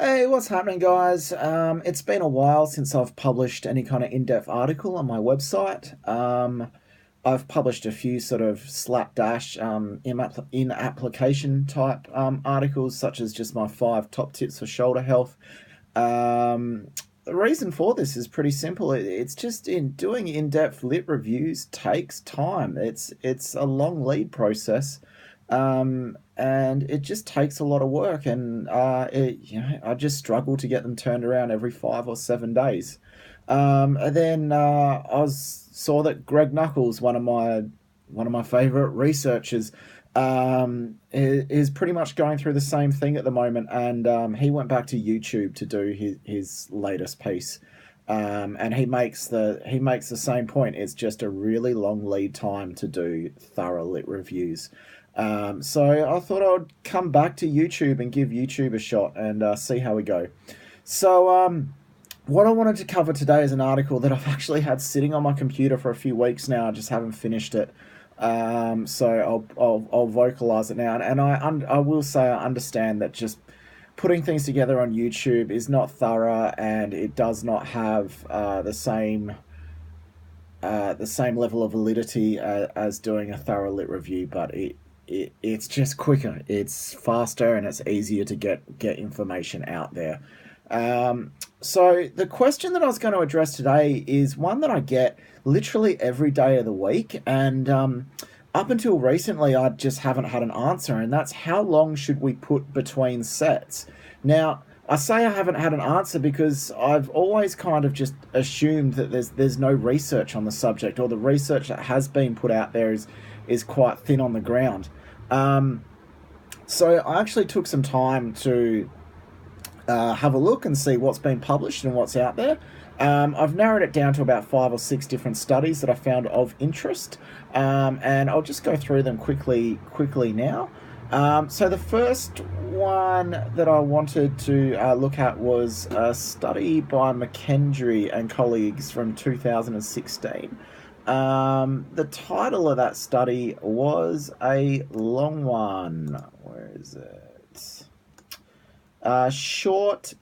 Hey, what's happening, guys? It's been a while since I've published any kind of in-depth article on my website. I've published a few sort of slapdash in application type articles, such as just my 5 top tips for shoulder health. The reason for this is pretty simple. It's just in doing in-depth lit reviews takes time. It's a long lead process, and it just takes a lot of work. And I just struggle to get them turned around every 5 or 7 days. And then saw that Greg Knuckles, one of my favorite researchers, is pretty much going through the same thing at the moment, and he went back to YouTube to do his latest piece, and he makes the same point. It's just a really long lead time to do thorough lit reviews. So I thought I'd come back to YouTube and give YouTube a shot and see how we go. So what I wanted to cover today is an article that I've actually had sitting on my computer for a few weeks now. I just haven't finished it. So I'll vocalize it now, and I will say I understand that just putting things together on YouTube is not thorough, and it does not have the same level of validity as doing a thorough lit review, but it's just quicker, it's faster, and it's easier to get information out there. So the question that I was going to address today is one that I get literally every day of the week, and up until recently, I just haven't had an answer, and that's how long should we put between sets? Now, I say I haven't had an answer because I've always kind of just assumed that there's no research on the subject, or the research that has been put out there is quite thin on the ground. So I actually took some time to have a look and see what's been published and what's out there. I've narrowed it down to about 5 or 6 different studies that I found of interest, and I'll just go through them quickly now. So the first one that I wanted to look at was a study by McKendry and colleagues from 2016. The title of that study was a long one. Where is it? Short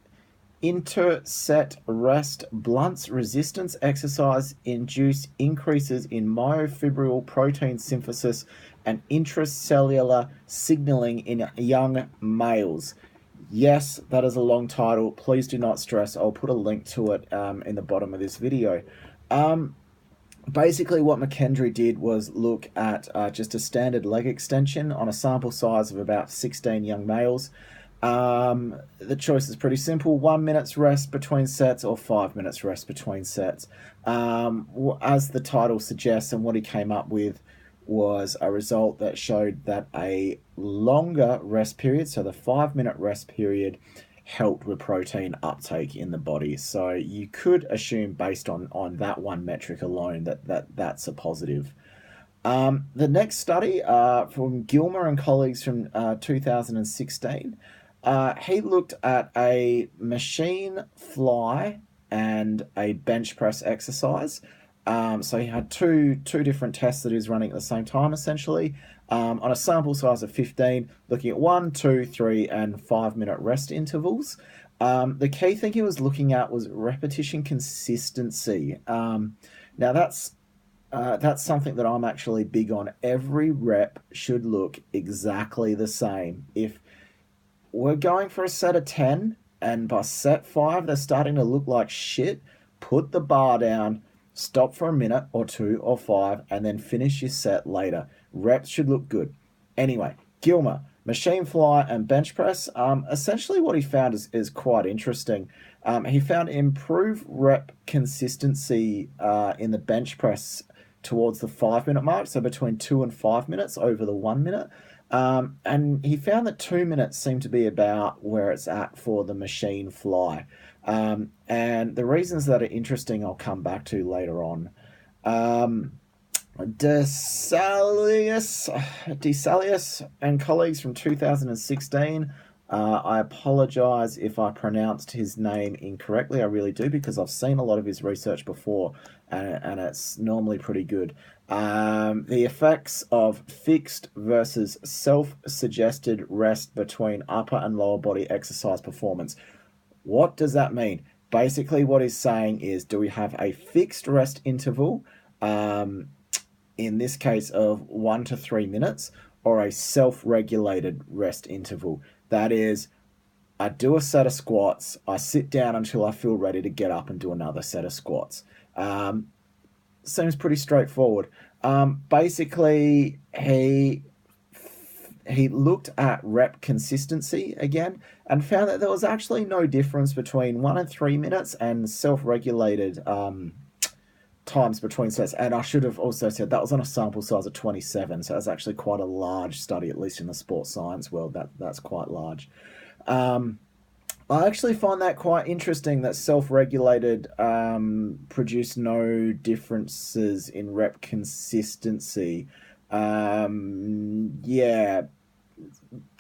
interset rest blunts resistance exercise induce increases in myofibril protein synthesis and intracellular signaling in young males. Yes, that is a long title. Please do not stress. I'll put a link to it in the bottom of this video. Basically, what McKendry did was look at just a standard leg extension on a sample size of about 16 young males. The choice is pretty simple: 1 minute's rest between sets or 5 minutes rest between sets. As the title suggests, and what he came up with was a result that showed that a longer rest period, so the 5 minute rest period, helped with protein uptake in the body. So you could assume, based on that one metric alone, that's a positive. The next study from Gilmer and colleagues from 2016, he looked at a machine fly and a bench press exercise. So he had two different tests that he was running at the same time, essentially, on a sample size of 15, looking at 1, 2, 3, and 5 minute rest intervals. The key thing he was looking at was repetition consistency. Now that's something that I'm actually big on. Every rep should look exactly the same. If we're going for a set of 10, and by set 5 they're starting to look like shit, put the bar down, stop for a minute or 2 or 5, and then finish your set later. Reps should look good. Anyway, Gilmer, machine fly and bench press. Essentially what he found is quite interesting. He found improved rep consistency in the bench press towards the 5 minute mark, so between 2 and 5 minutes over the 1 minute. And he found that 2 minutes seemed to be about where it's at for the machine fly. And the reasons that are interesting I'll come back to later on. DeSalius and colleagues from 2016. I apologize if I pronounced his name incorrectly. I really do, because I've seen a lot of his research before, and it's normally pretty good. The effects of fixed versus self-suggested rest between upper and lower body exercise performance. What does that mean? Basically, what he's saying is, do we have a fixed rest interval, in this case of 1 to 3 minutes, or a self-regulated rest interval? That is, I do a set of squats, I sit down until I feel ready to get up and do another set of squats. Seems pretty straightforward. Basically, he looked at rep consistency again and found that there was actually no difference between 1 and 3 minutes and self-regulated times between sets. And I should have also said that was on a sample size of 27, so that's actually quite a large study, at least in the sports science world. That's quite large. I actually find that quite interesting that self-regulated produce no differences in rep consistency. Yeah,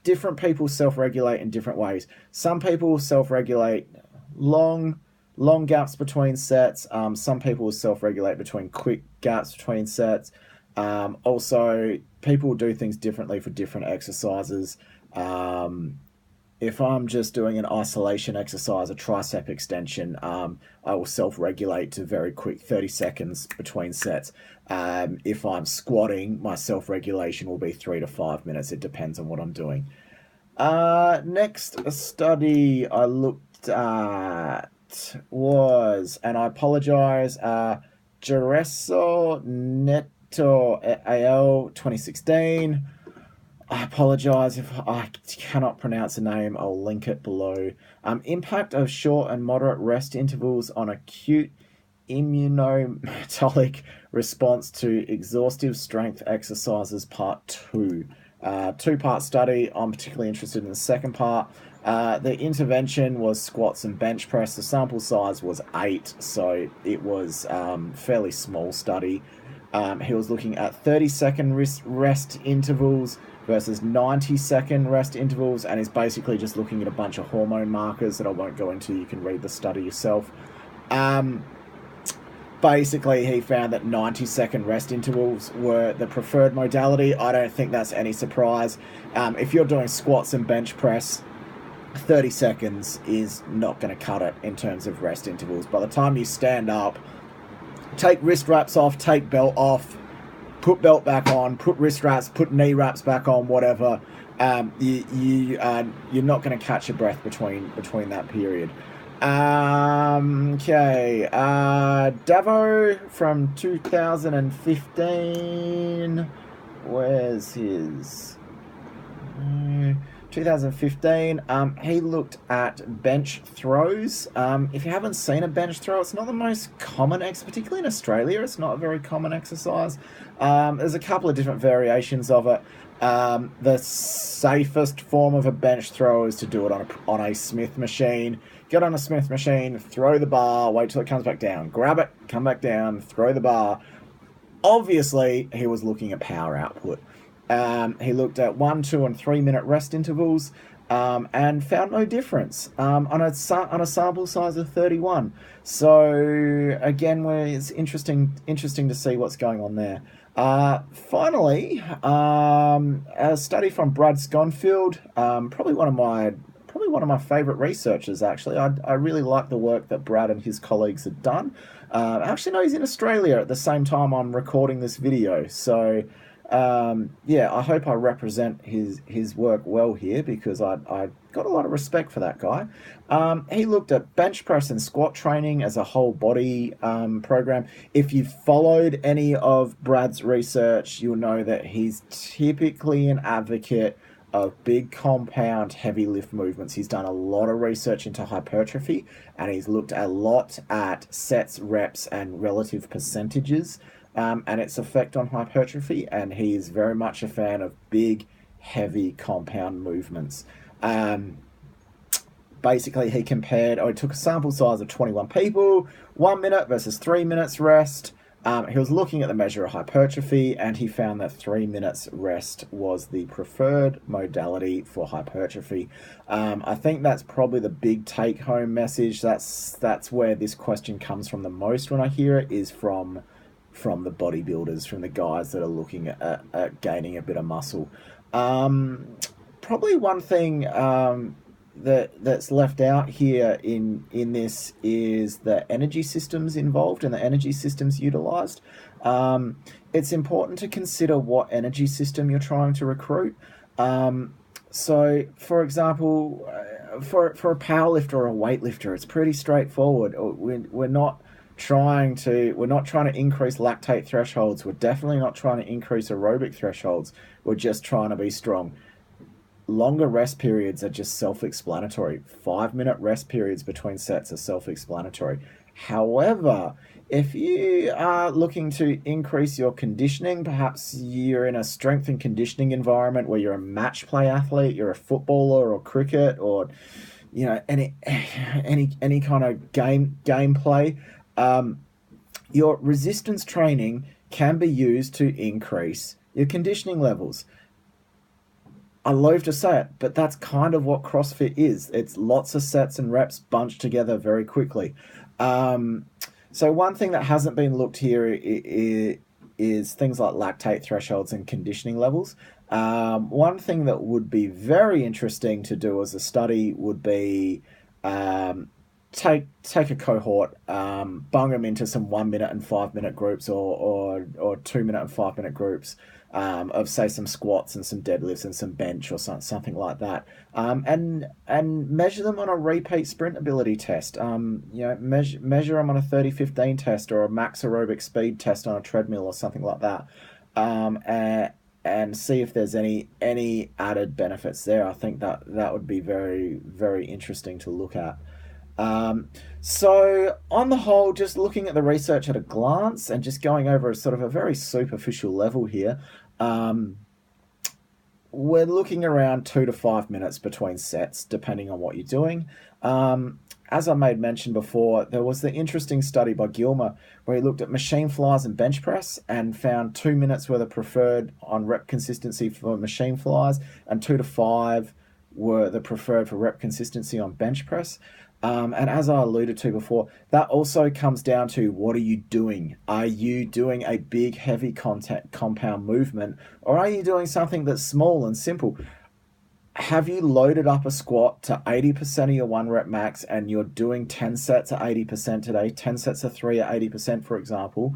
different people self-regulate in different ways. Some people self-regulate long gaps between sets. Some people self-regulate between quick gaps between sets. Also, people do things differently for different exercises. If I'm just doing an isolation exercise, a tricep extension, I will self-regulate to very quick 30 seconds between sets. If I'm squatting, my self-regulation will be 3 to 5 minutes. It depends on what I'm doing. Next study I looked at was, and I apologize, Gerosa-Neto al. 2016. I apologize if I cannot pronounce the name. I'll link it below. Impact of short and moderate rest intervals on acute immunometabolic response to exhaustive strength exercises, part 2. Two-part study. I'm particularly interested in the second part. The intervention was squats and bench press. The sample size was 8, so it was fairly small study. He was looking at 30-second rest intervals versus 90-second rest intervals, and is basically just looking at a bunch of hormone markers that I won't go into. You can read the study yourself. Basically, he found that 90-second rest intervals were the preferred modality. I don't think that's any surprise. If you're doing squats and bench press, 30 seconds is not going to cut it in terms of rest intervals. By the time you stand up, take wrist wraps off, take belt off, put belt back on, put wrist wraps, put knee wraps back on, whatever. You're not going to catch your breath between that period. Okay. Davo from 2015. Where's his? 2015. He looked at bench throws. If you haven't seen a bench throw, it's not the most common particularly in Australia. It's not a very common exercise. There's a couple of different variations of it. The safest form of a bench throw is to do it on a Smith machine. Get on a Smith machine, throw the bar, wait till it comes back down, grab it, come back down, throw the bar. Obviously, he was looking at power output. He looked at 1, 2, and 3 minute rest intervals, and found no difference on a sample size of 31. So again, it's interesting to see what's going on there. Finally, a study from Brad Sconfield, probably one of my favorite researchers, actually. I really like the work that Brad and his colleagues have done. Actually, no, he's in Australia at the same time I'm recording this video. So, yeah, I hope I represent his work well here, because I got a lot of respect for that guy. He looked at bench press and squat training as a whole body program. If you've followed any of Brad's research, you'll know that he's typically an advocate of big compound heavy lift movements. He's done a lot of research into hypertrophy, and he's looked a lot at sets, reps, and relative percentages, and its effect on hypertrophy, and he is very much a fan of big, heavy compound movements. Basically, he took a sample size of 21 people, 1 minute versus 3 minutes rest. He was looking at the measure of hypertrophy, and he found that 3 minutes rest was the preferred modality for hypertrophy. I think that's probably the big take-home message. That's where this question comes from the most when I hear it, is from the bodybuilders, from the guys that are looking at gaining a bit of muscle. Probably one thing that's left out here in this is the energy systems involved and the energy systems utilized. It's important to consider what energy system you're trying to recruit. So, for example, for a powerlifter or a weightlifter, it's pretty straightforward. We're not trying to increase lactate thresholds. We're definitely not trying to increase aerobic thresholds. We're just trying to be strong. Longer rest periods are just self-explanatory. 5-minute rest periods between sets are self-explanatory. However, if you are looking to increase your conditioning, perhaps you're in a strength and conditioning environment where you're a match play athlete, you're a footballer or cricket, or any kind of gameplay, your resistance training can be used to increase your conditioning levels. I loathe to say it, but that's kind of what CrossFit is. It's lots of sets and reps bunched together very quickly. So one thing that hasn't been looked here is things like lactate thresholds and conditioning levels. One thing that would be very interesting to do as a study would be take a cohort, bung them into some 1 minute and 5 minute groups or 2 minute and 5 minute groups of say some squats and some deadlifts and some bench or something like that, and measure them on a repeat sprint ability test. Measure them on a 30-15 test or a max aerobic speed test on a treadmill or something like that, and see if there's any added benefits there. I think that would be very, very interesting to look at. So on the whole, just looking at the research at a glance and just going over a sort of a very superficial level here, we're looking around 2 to 5 minutes between sets, depending on what you're doing. As I made mention before, there was the interesting study by Gilmer where he looked at machine flies and bench press and found 2 minutes were the preferred on rep consistency for machine flies, and 2 to 5 were the preferred for rep consistency on bench press. And as I alluded to before, that also comes down to what are you doing? Are you doing a big, heavy compound movement, or are you doing something that's small and simple? Have you loaded up a squat to 80% of your 1 rep max and you're doing 10 sets at 80% today, 10 sets of 3 at 80%, for example?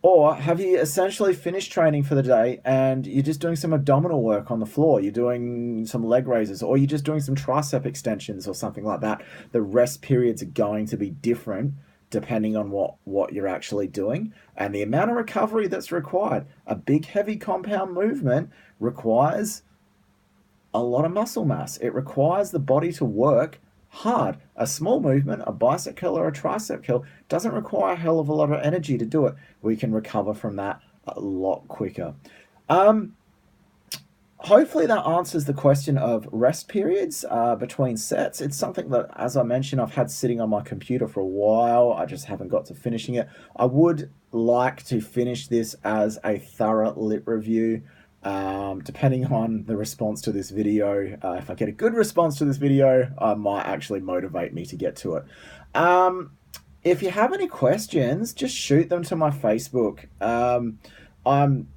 Or have you essentially finished training for the day and you're just doing some abdominal work on the floor? You're doing some leg raises, or you're just doing some tricep extensions or something like that. The rest periods are going to be different depending on what you're actually doing and the amount of recovery that's required. A big, heavy compound movement requires a lot of muscle mass. It requires the body to work hard. A small movement, a bicep curl or a tricep curl, doesn't require a hell of a lot of energy to do it. We can recover from that a lot quicker. Hopefully that answers the question of rest periods between sets. It's something that, as I mentioned, I've had sitting on my computer for a while. I just haven't got to finishing it. I would like to finish this as a thorough lit review. Depending on the response to this video, if I get a good response to this video, I might actually motivate me to get to it. If you have any questions, just shoot them to my Facebook. I'm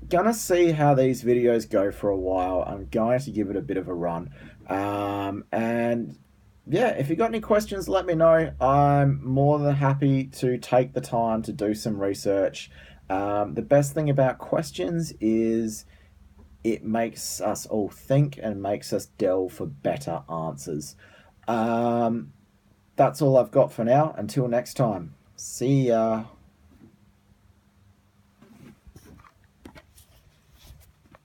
gonna see how these videos go for a while. I'm going to give it a bit of a run. And yeah, if you got any questions, let me know. I'm more than happy to take the time to do some research. The best thing about questions is it makes us all think and makes us delve for better answers. That's all I've got for now. Until next time. See ya.